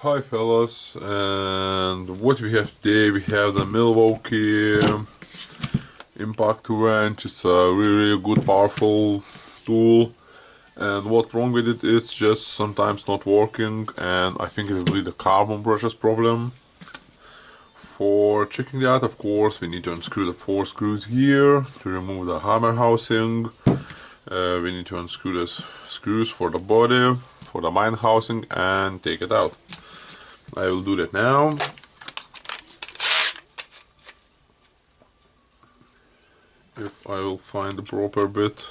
Hi fellas, and what we have today, we have the Milwaukee impact wrench. It's a really good powerful tool, and what's wrong with it, it's just sometimes not working, and I think it will be the carbon brushes problem. For checking that, of course, we need to unscrew the 4 screws here to remove the hammer housing. We need to unscrew the screws for the body, for the main housing, and take it out. I will do that now. If I will find the proper bit.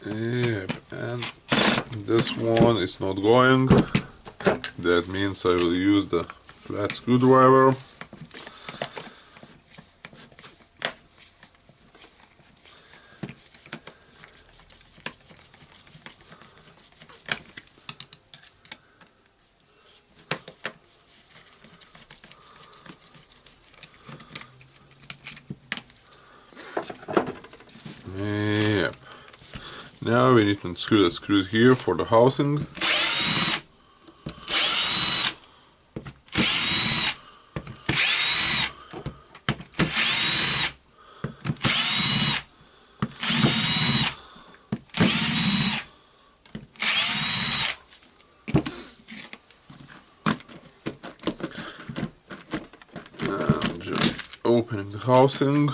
Yep, and this one is not going. That means I will use the flat screwdriver. Yep. Now we need to unscrew the screws here for the housing. And just opening the housing.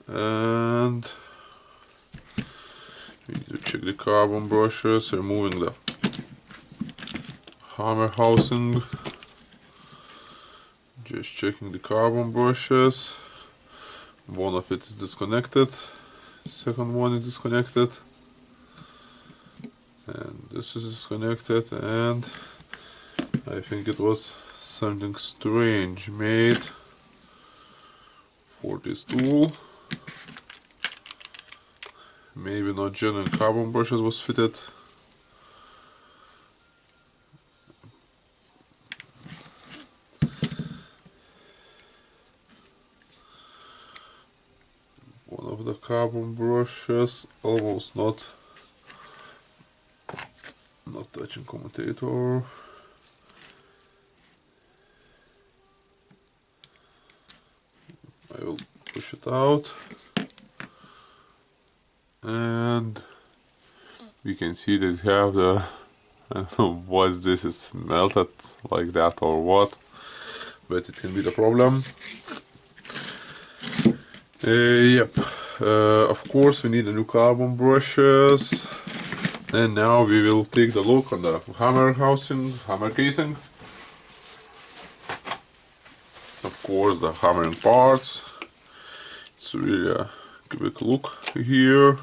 And we need to check the carbon brushes, removing the hammer housing. Just checking the carbon brushes. One of it is disconnected, second one is disconnected, and this is disconnected, and I think it was something strange made for this tool. Maybe not genuine carbon brushes was fitted. One of the carbon brushes almost not touching commutator. I will push it out, and we can see that we have the I don't know what this is, melted like that or what, but it can be the problem. Yep, of course we need a new carbon brushes, and now we will take the look on the hammer housing, hammer casing. Of course the hammering parts. It's really a quick look here.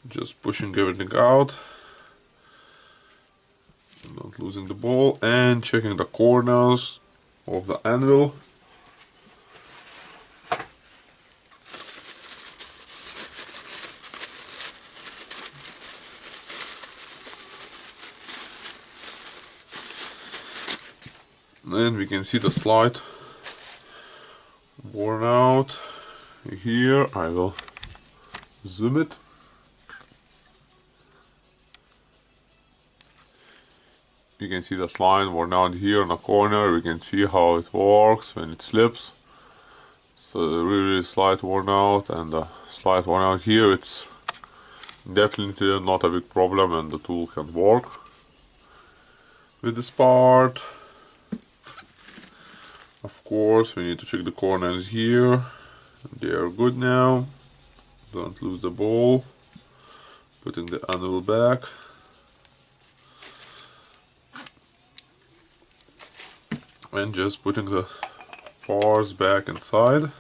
Just pushing everything out, not losing the ball, and checking the corners of the anvil. And we can see the slide worn out here. I will zoom it. You can see the slide worn out here in the corner. We can see how it works when it slips. So really slide worn out, and the slide worn out here, it's definitely not a big problem, and the tool can work with this part. Of course we need to check the corners here. They are good now. Don't lose the ball. Putting the anvil back. And just putting the bars back inside.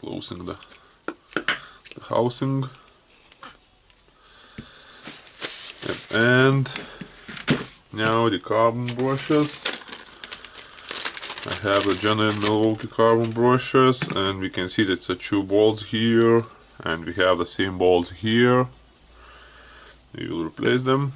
closing the housing. Yep. And now the carbon brushes. I have a genuine Milwaukee carbon brushes, and we can see that it's a 2 bolts here, and we have the same bolts here. We will replace them.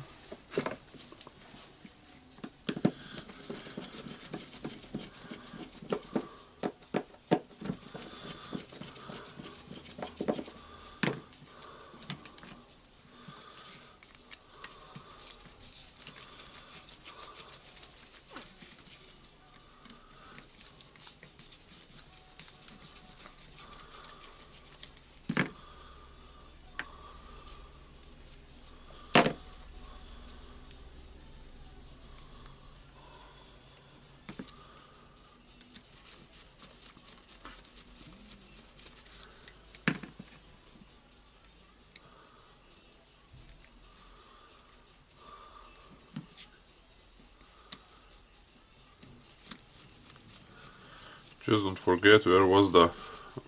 Just don't forget where was the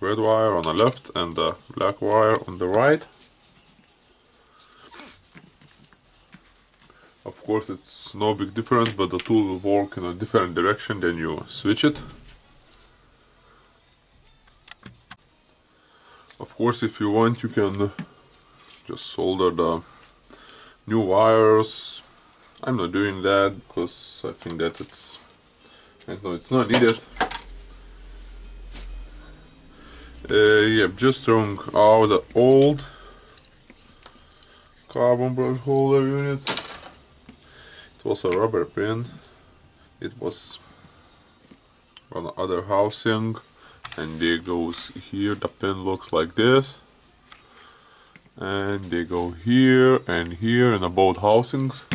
red wire on the left and the black wire on the right. Of course it's no big difference, but the tool will work in a different direction than you switch it. Of course, if you want, you can just solder the new wires. I'm not doing that because I think that it's not needed. Yep, just throwing out the old carbon brush holder unit. It was a rubber pin. It was on the other housing, and they goes here. The pin looks like this, and they go here and here in the both housings.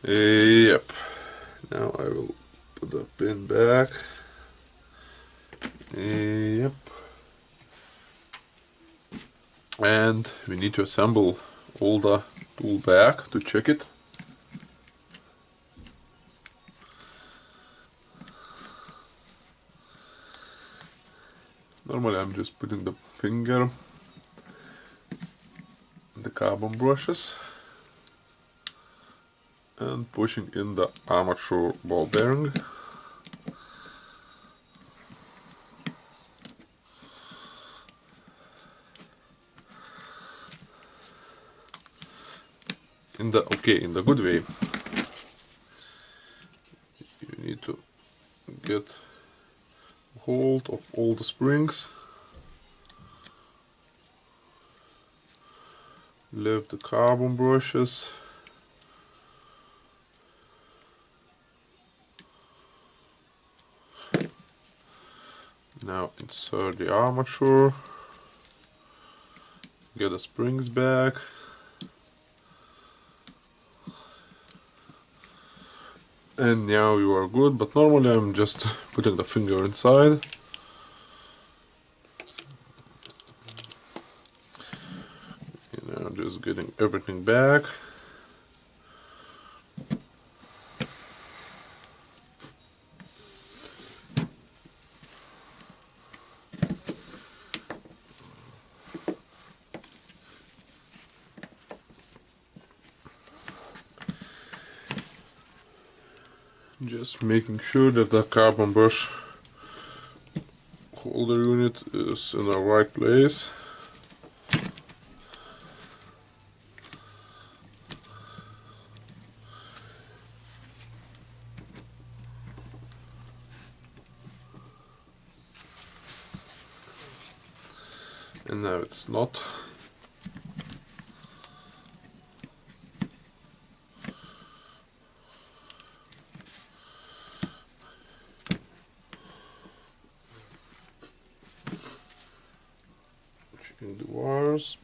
Yep. Now I will put the pin back. Yep. And we need to assemble all the tool back to check it. Normally I'm just putting the finger in the carbon brushes and pushing in the armature ball bearing. In the good way. You need to get hold of all the springs, lift the carbon brushes, now insert the armature, get the springs back, and now you are good. But normally I'm just putting the finger inside. You know, just getting everything back. Just making sure that the carbon brush holder unit is in the right place. And now it's not. Checking the wires.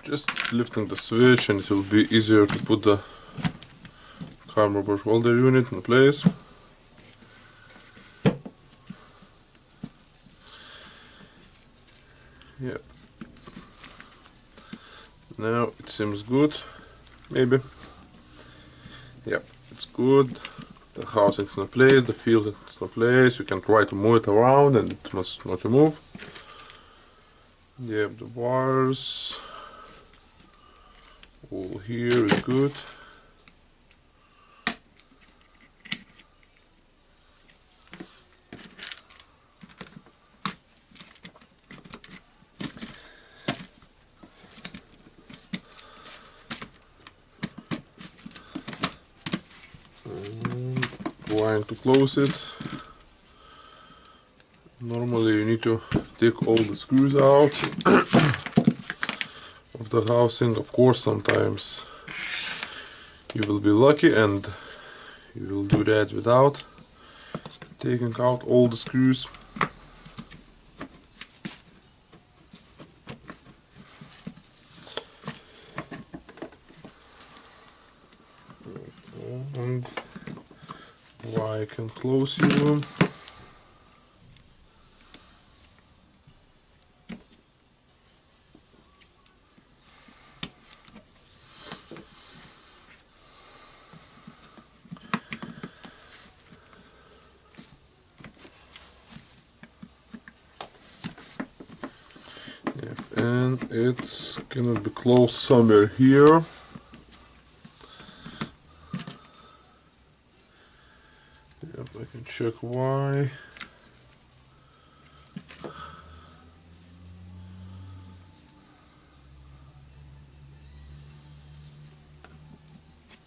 Just lifting the switch and it will be easier to put the carbon brush holder unit in place. Yep. Now it seems good. Maybe. Yep, it's good. The housing's in place, the field is in place. You can try to move it around and it must not move. Yep, the wires all here is good. Trying to close it. Normally you need to take all the screws out of the housing. Of course, sometimes you will be lucky and you will do that without taking out all the screws. And why I can close you. And it's gonna be closed somewhere here. Yep, I can check why.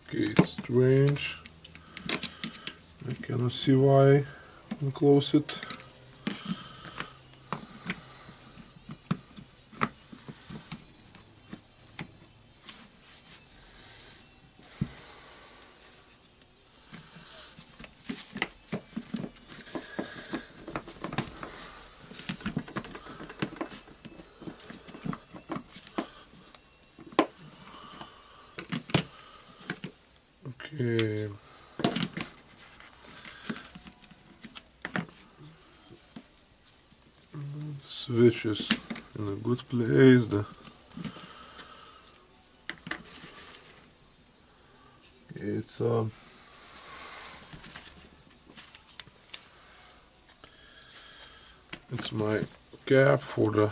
Okay, it's strange. I cannot see why I can close it. Okay. Switch is in a good place. It's my cap for the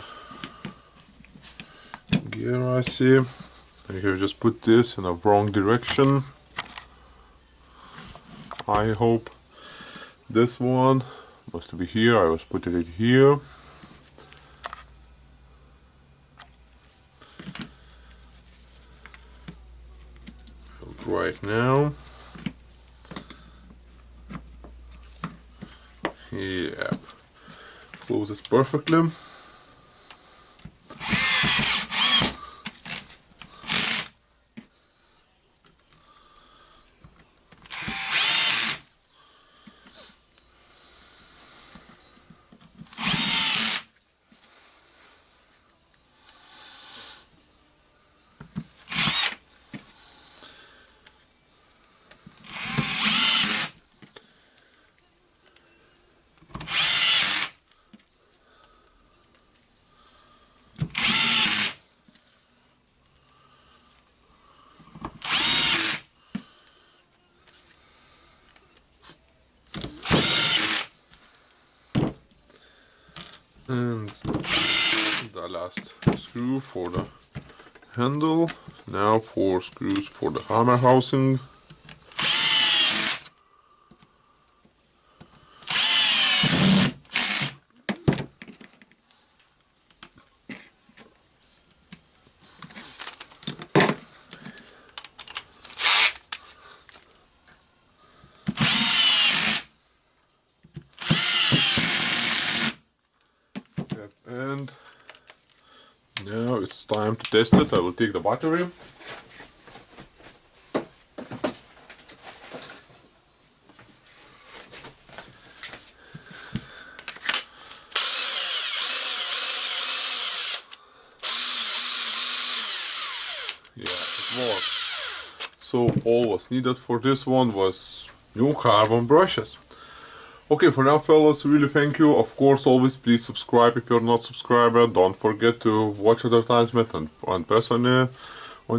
gear, I see. I have just put this in a wrong direction. I hope this one must be here. I was putting it here. I'll try it now. Yeah, closes perfectly. And the last screw for the handle. Now 4 screws for the hammer housing. And now it's time to test it. I will take the battery. Yeah, it works. So all was needed for this one was new carbon brushes. Okay, for now fellas, really thank you. Of course, always please subscribe if you're not subscriber. Don't forget to watch advertisement and press on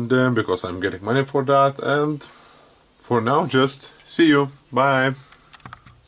them, because I'm getting money for that. And for now, just see you. Bye.